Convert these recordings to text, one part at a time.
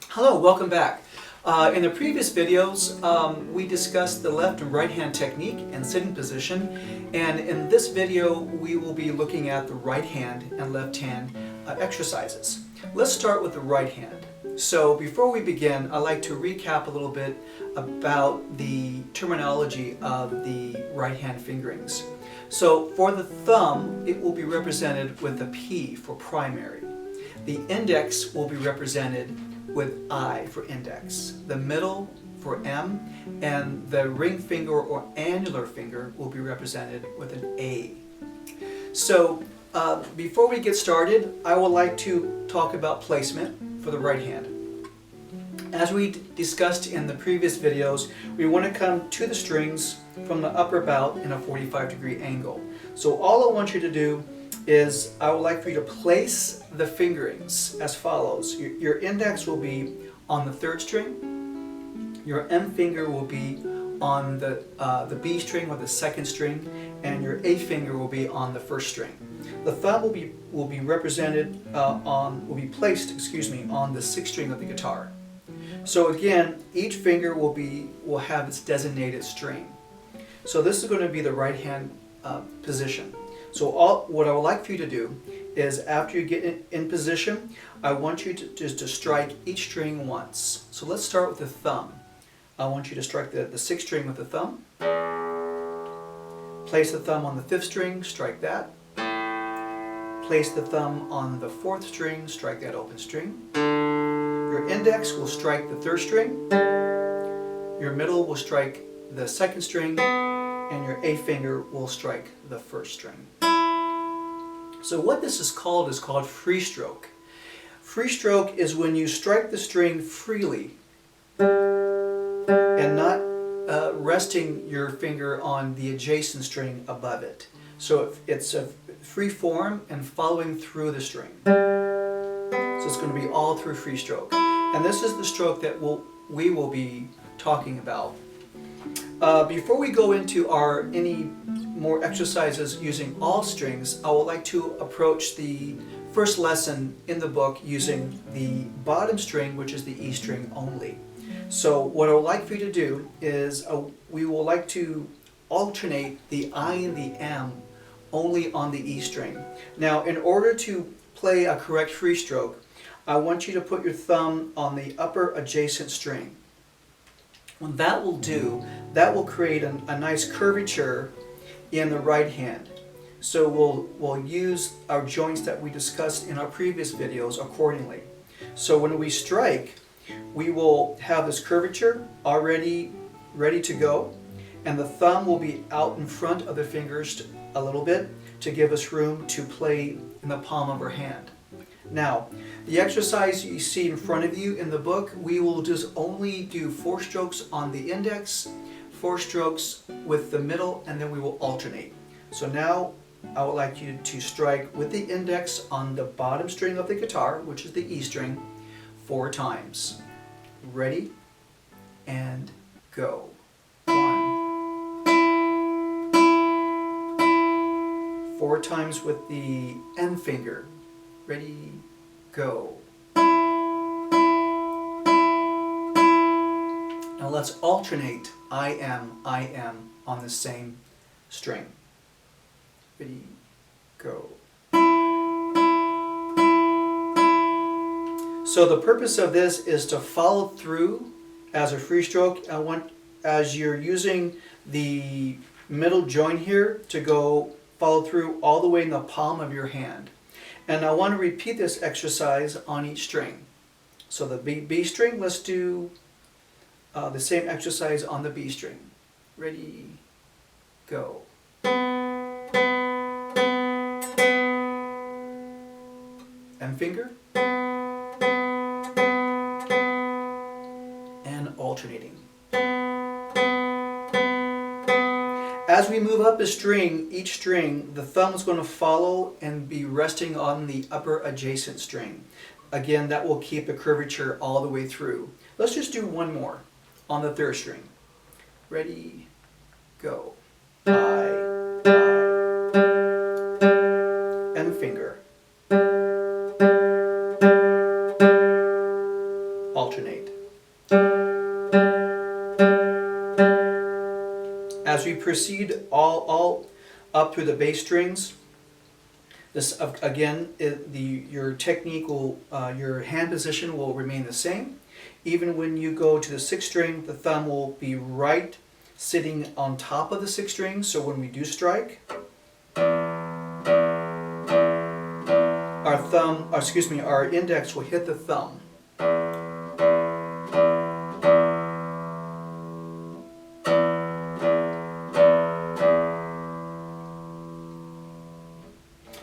Hello, welcome back. In the previous videos, we discussed the left and right hand technique and sitting position, and in this video we will be looking at the right hand and left hand exercises. Let's start with the right hand. So before we begin, I'd like to recap a little bit about the terminology of the right hand fingerings. So for the thumb, it will be represented with the P for primary. The index will be represented with I for index, the middle for M, and the ring finger or annular finger will be represented with an A. So before we get started, I would like to talk about placement for the right hand. As we discussed in the previous videos, we want to come to the strings from the upper bout in a 45-degree angle. So all I want you to do is I would like for you to place the fingerings as follows. Your index will be on the third string, your M finger will be on the B string or the second string, and your A finger will be on the first string. The thumb will be placed on the sixth string of the guitar. So again, each finger will have its designated string. So this is going to be the right hand position. So what I would like for you to do is after you get in position, I want you to strike each string once. So let's start with the thumb. I want you to strike the sixth string with the thumb. Place the thumb on the fifth string, strike that. Place the thumb on the fourth string, strike that open string. Your index will strike the third string. Your middle will strike the second string. And your A finger will strike the first string. So what this is called free stroke. Free stroke is when you strike the string freely and not resting your finger on the adjacent string above it. So it's a free form and following through the string. So it's going to be all through free stroke. And this is the stroke that we will be talking about. Before we go into any more exercises using all strings, I would like to approach the first lesson in the book using the bottom string, which is the E string only. So what I would like for you to do is we will like to alternate the I and the M only on the E string. Now in order to play a correct free stroke, I want you to put your thumb on the upper adjacent string. What that will do, that will create a nice curvature in the right hand. So we'll use our joints that we discussed in our previous videos accordingly. So when we strike, we will have this curvature already ready to go, and the thumb will be out in front of the fingers a little bit to give us room to play in the palm of our hand. Now, the exercise you see in front of you in the book, we will just only do 4 strokes on the index, 4 strokes with the middle, and then we will alternate. So now I would like you to strike with the index on the bottom string of the guitar, which is the E string, 4 times. Ready? And go. 1. 4 times with the M finger. Ready, go. Now let's alternate I am on the same string. Ready, go. So the purpose of this is to follow through as a free stroke. I want, as you're using the middle joint here, to follow through all the way in the palm of your hand. And I want to repeat this exercise on each string. So the B string, let's do the same exercise on the B string. Ready, go. M finger. And alternating. As we move up a string, each string, the thumb is going to follow and be resting on the upper adjacent string. Again, that will keep the curvature all the way through. Let's just do one more on the third string. Ready, go. I, M finger. as we proceed all up through the bass strings, this again, your technique will, your hand position will remain the same. Even when you go to the sixth string, the thumb will be right sitting on top of the sixth string. So when we do strike, our index will hit the thumb.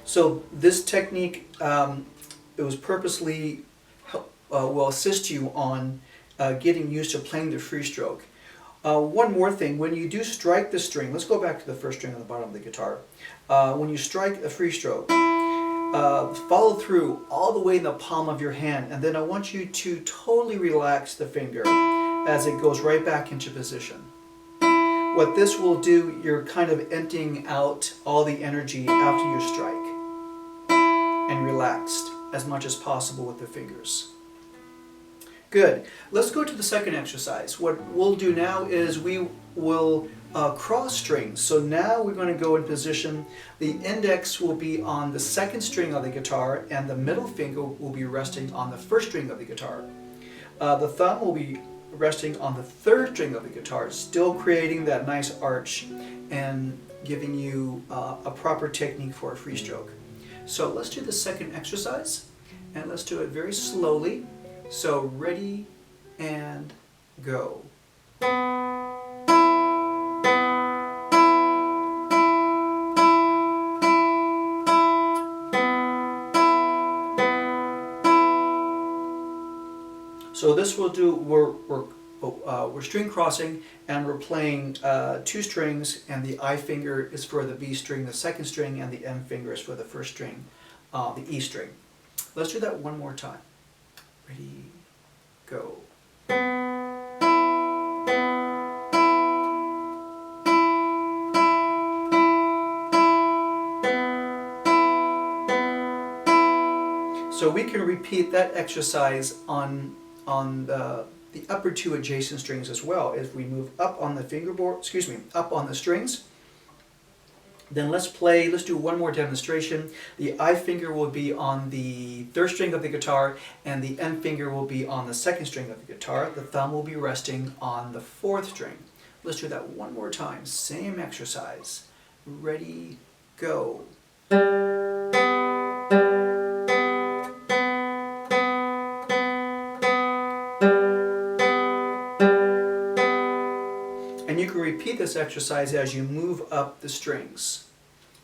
So this technique, it was purposely will assist you on getting used to playing the free stroke. One more thing, when you do strike the string, let's go back to the first string on the bottom of the guitar. When you strike a free stroke, follow through all the way in the palm of your hand, and then I want you to totally relax the finger as it goes right back into position. What this will do, you're kind of emptying out all the energy after you strike, and relaxed as much as possible with the fingers. Good. Let's go to the second exercise. What we'll do now is we will cross strings. So now we're going to go in position. The index will be on the second string of the guitar, and the middle finger will be resting on the first string of the guitar. The thumb will be resting on the third string of the guitar, still creating that nice arch and giving you a proper technique for a free stroke. So let's do the second exercise, and let's do it very slowly. So ready and go. So this will do, we're string crossing, and we're playing two strings, and the I finger is for the B string, the second string, and the M finger is for the first string, the E string. Let's do that one more time. Ready, go. So we can repeat that exercise on the upper two adjacent strings as well. If we move up on the fingerboard, up on the strings, then let's do one more demonstration. The I finger will be on the third string of the guitar, and the M finger will be on the second string of the guitar. The thumb will be resting on the fourth string. Let's do that one more time. Same exercise. Ready, go. And you can repeat this exercise as you move up the strings.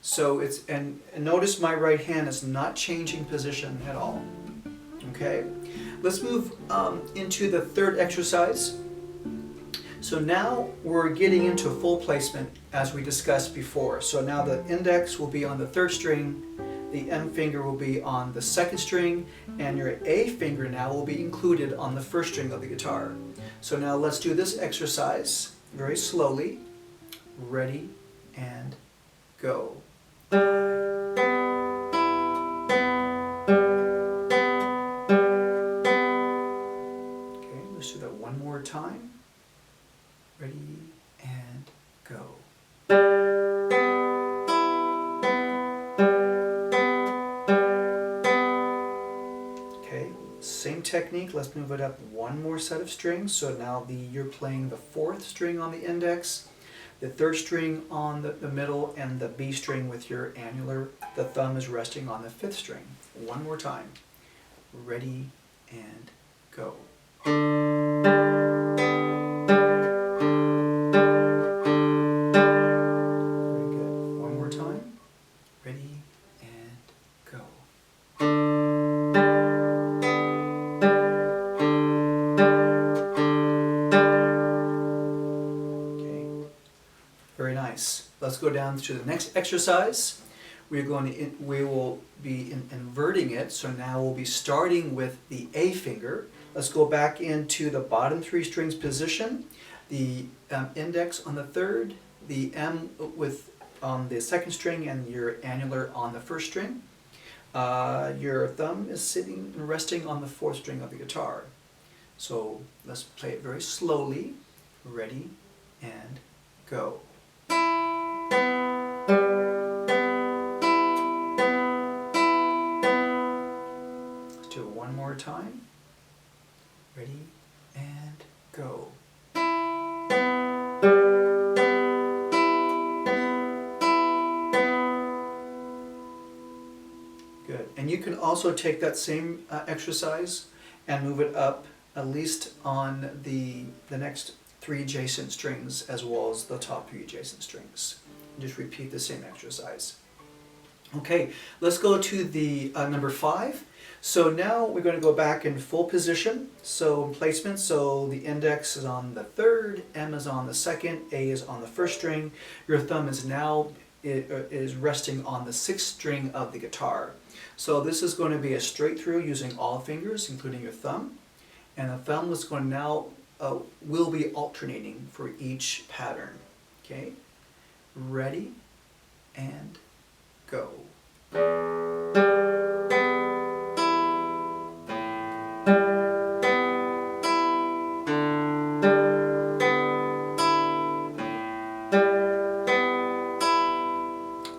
So and notice my right hand is not changing position at all. Okay, let's move into the third exercise. So now we're getting into full placement as we discussed before. So now the index will be on the third string, the M finger will be on the second string, and your A finger now will be included on the first string of the guitar. So now let's do this exercise very slowly. Ready and go. Okay, let's do that one more time. Ready and go. Okay, same technique. Let's move it up one more set of strings. So now you're playing the fourth string on the index, the third string on the middle, and the B string with your annular. The thumb is resting on the fifth string. One more time. Ready and go. Very good. One more time. Ready and go. Very nice. Let's go down to the next exercise. We will be inverting it. So now we'll be starting with the A finger. Let's go back into the bottom three strings position. The index on the third, the M on the second string, and your annular on the first string. Your thumb is sitting and resting on the fourth string of the guitar. So let's play it very slowly. Ready and go. Okay, Let's do it one more time. Ready and go. Good. And you can also take that same exercise and move it up at least on the next 3 adjacent strings as well as the top 3 adjacent strings. Just repeat the same exercise. Okay, let's go to the number 5. So now we're going to go back in full position. So in placement, so the index is on the 3rd, M is on the 2nd, A is on the 1st string. Your thumb is now is resting on the 6th string of the guitar. So this is going to be a straight through using all fingers, including your thumb. And the thumb is going to now will be alternating for each pattern. Okay, ready and go.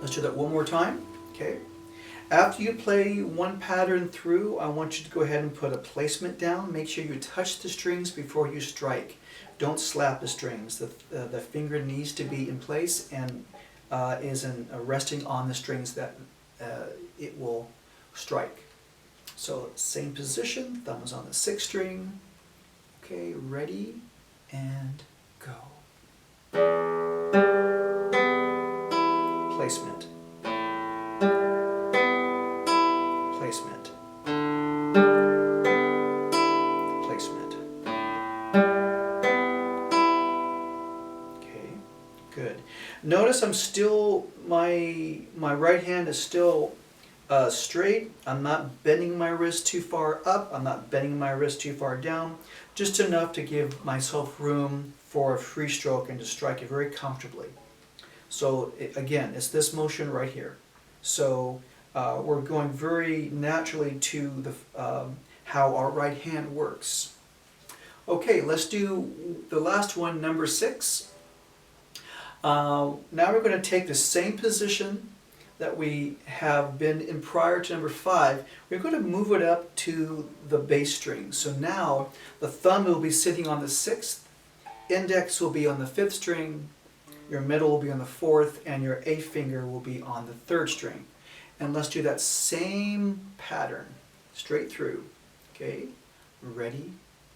Let's do that one more time. Okay. After you play one pattern through, I want you to go ahead and put a placement down. Make sure you touch the strings before you strike. Don't slap the strings. The finger needs to be in place and is resting on the strings that it will strike. So same position, thumb is on the 6th string. Okay, ready and go. Placement. Placement. Placement. Okay, good. Notice I'm still, my right hand is still straight. I'm not bending my wrist too far up. I'm not bending my wrist too far down. Just enough to give myself room for a free stroke and to strike it very comfortably. So again, it's this motion right here. So we're going very naturally to the how our right hand works. Okay, let's do the last one, number 6. Now we're going to take the same position that we have been in prior to number 5. We're going to move it up to the bass string. So now the thumb will be sitting on the 6th, index will be on the 5th string, your middle will be on the 4th, and your A finger will be on the 3rd string. And let's do that same pattern straight through. Okay, ready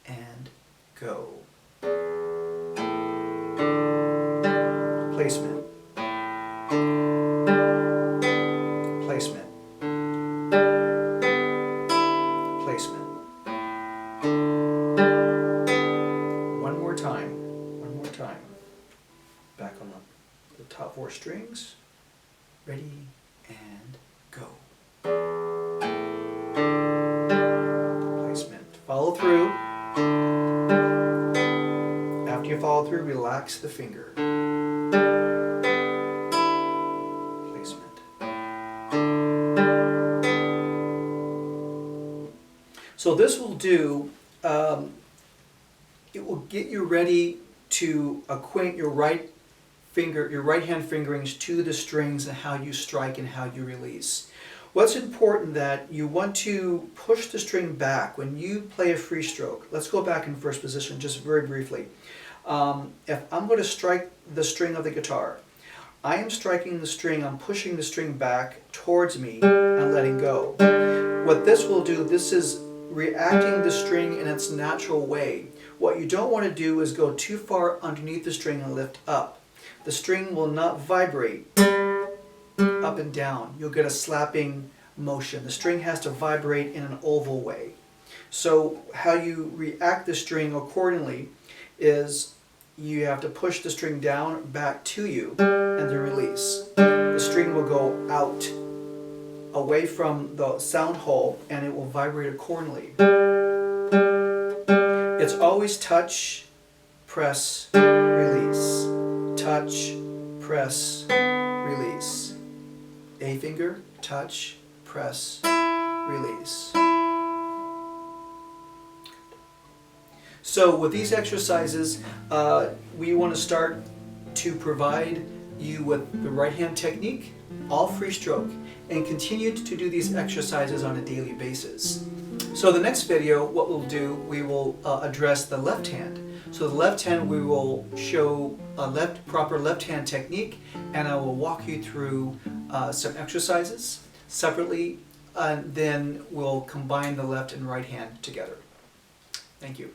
and go. Placement. Placement. Placement. One more time. One more time. Back on the top 4 strings. Ready and go. Placement. Follow through. After you follow through, relax the finger. Placement. So this will do, it will get you ready to acquaint your right hand fingerings to the strings and how you strike and how you release. What's important that you want to push the string back when you play a free stroke. Let's go back in first position just very briefly. If I'm going to strike the string of the guitar, I am striking the string, I'm pushing the string back towards me and letting go. What this will do, this is reacting the string in its natural way. What you don't want to do is go too far underneath the string and lift up. The string will not vibrate up and down. You'll get a slapping motion. The string has to vibrate in an oval way. So how you react the string accordingly is you have to push the string down back to you and then release. The string will go out away from the sound hole and it will vibrate accordingly. It's always touch, press, release. Touch, press, release. A finger, touch, press, release. So with these exercises, we want to start to provide you with the right hand technique, all free stroke, and continue to do these exercises on a daily basis. So the next video, what we'll do, we will address the left hand. So the left hand, we will show a proper left hand technique, and I will walk you through some exercises separately, and then we'll combine the left and right hand together. Thank you.